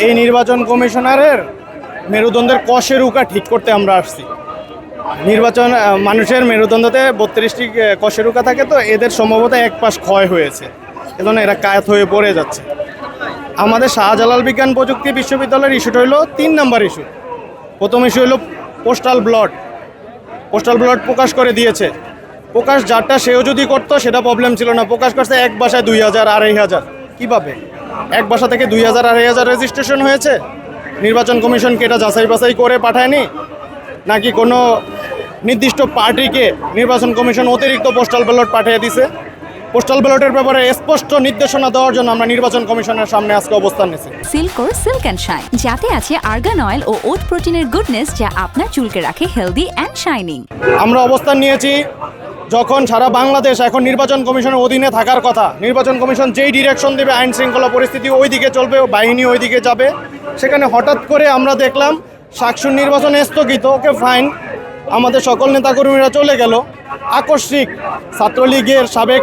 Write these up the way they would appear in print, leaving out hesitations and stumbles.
এই নির্বাচন কমিশনারের মেরুদণ্ডের কশেরুকা ঠিক করতে আমরা আসছি। নির্বাচন মানুষের মেরুদণ্ডতে 32টি কশেরুকা থাকে, তো এদের সম্ভবত এক পাশ ক্ষয় হয়েছে, এজন্য এরা কায়াত হয়ে পড়ে যাচ্ছে। আমাদের শাহজালাল বিজ্ঞান প্রযুক্তি বিশ্ববিদ্যালয়ের ইস্যুটা হলো 3 নাম্বার ইস্যু। প্রথম ইস্যু হলো পোস্টাল ব্লট প্রকাশ করে দিয়েছে। প্রকাশ যারটা সেও যদি করতো সেটা প্রবলেম ছিল না, প্রকাশ করছে এক বাসায় 2000 2500। কীভাবে এক বাসা থেকে 2000 2500 রেজিস্ট্রেশন হয়েছে? নির্বাচন কমিশনকে এটা যাচাই বাছাই করে পাঠায়নি, নাকি কোনো নির্দিষ্ট পার্টিকে নির্বাচন কমিশন অতিরিক্ত পোস্টাল ব্যালট পাঠিয়ে দিছে? পোস্টাল ব্যালটের ব্যাপারে স্পষ্ট নির্দেশনা দেওয়ার জন্য আমরা নির্বাচন কমিশনের সামনে আজকে অবস্থান নিয়েছি। সিল্কোর সিল্ক অ্যান্ড শাইন, যাতে আছে আর্গান অয়েল ও ওট প্রোটিনের গুডনেস, যা আপনার চুলকে রাখে হেলদি অ্যান্ড শাইনিং। আমরা অবস্থান নিয়েছি যখন সারা বাংলাদেশ এখন নির্বাচন কমিশনের অধীনে থাকার কথা। নির্বাচন কমিশন যেই ডিরেকশন দেবে, আইন শৃঙ্খলা পরিস্থিতি ওই দিকে চলবে, বাহিনী ওই দিকে যাবে। সেখানে হঠাৎ করে আমরা দেখলাম শাকসুর নির্বাচন স্থগিত, ওকে ফাইন, আমাদের সকল নেতাকর্মীরা চলে গেল। আকস্মিক ছাত্রলীগের সাবেক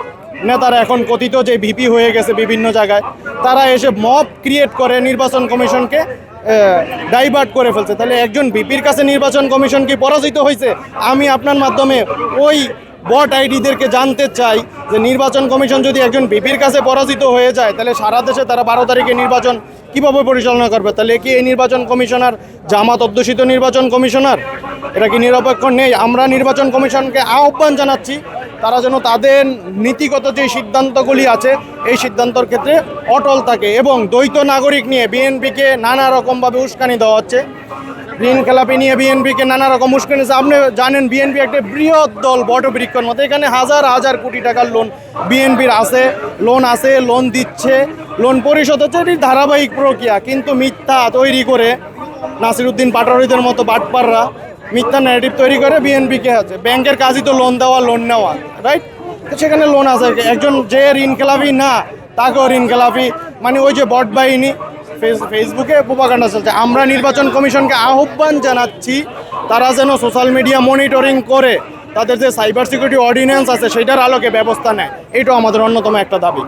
নেতারা, এখন কথিত যে ভিপি হয়ে গেছে বিভিন্ন জায়গায়, তারা এসে মব ক্রিয়েট করে নির্বাচন কমিশনকে ডাইভার্ট করে ফেলছে। তাহলে একজন ভিপির কাছে নির্বাচন কমিশন কি পরাজিত হয়েছে? আমি আপনার মাধ্যমে ওই বট আইডিদেরকে জানতে চাই যে নির্বাচন কমিশন যদি একজন ভিপির কাছে পরাজিত হয়ে যায়, তাহলে সারা দেশে তারা 12 তারিখে নির্বাচন কীভাবে পরিচালনা করবে? তাহলে কি এই নির্বাচন কমিশনার জামাত অধ্যুষিত নির্বাচন কমিশনার? এটা কি নিরপেক্ষ নেই? আমরা নির্বাচন কমিশনকে আহ্বান জানাচ্ছি তারা যেন তাদের নীতিগত যে সিদ্ধান্তগুলি আছে এই সিদ্ধান্তর ক্ষেত্রে অটল থাকে। এবং দ্বৈত নাগরিক নিয়ে বিএনপিকে নানা রকমভাবে উস্কানি দেওয়া হচ্ছে। ঋণ খেলাপি নিয়ে বিএনপিকে নানা রকম উস্কানি দিচ্ছে। আপনি জানেন বিএনপি একটা বৃহৎ দল, বটবৃক্ষর মতো। এখানে হাজার হাজার কোটি টাকার লোন বিএনপির আছে, লোন দিচ্ছে, লোন পরিশোধ হচ্ছে, এটি ধারাবাহিক প্রক্রিয়া। কিন্তু মিথ্যা তৈরি করে নাসিরউদ্দিন পাটোয়ারিদের মতো বাটপাররা মিথ্যা ন্যারেটিভ তৈরি করে বিএনপিকে আছে। ব্যাংকের কাজই তো লোন দেওয়া, লোন নেওয়া, রাইট? তো সেখানে লোন আছে। একজন যে ঋণ খেলাপি না, তাকেও ঋণ খেলাপি, মানে ওই যে বট বাহিনী ফেসবুকে প্রোপাগান্ডা চলছে। আমরা নির্বাচন কমিশনকে আহ্বান জানাচ্ছি তারা যেন সোশ্যাল মিডিয়া মনিটরিং করে তাদের যে সাইবার সিকিউরিটি অর্ডিন্যান্স আছে সেটার আলোকে ব্যবস্থা নেয়। এটাও আমাদের অন্যতম একটা দাবি।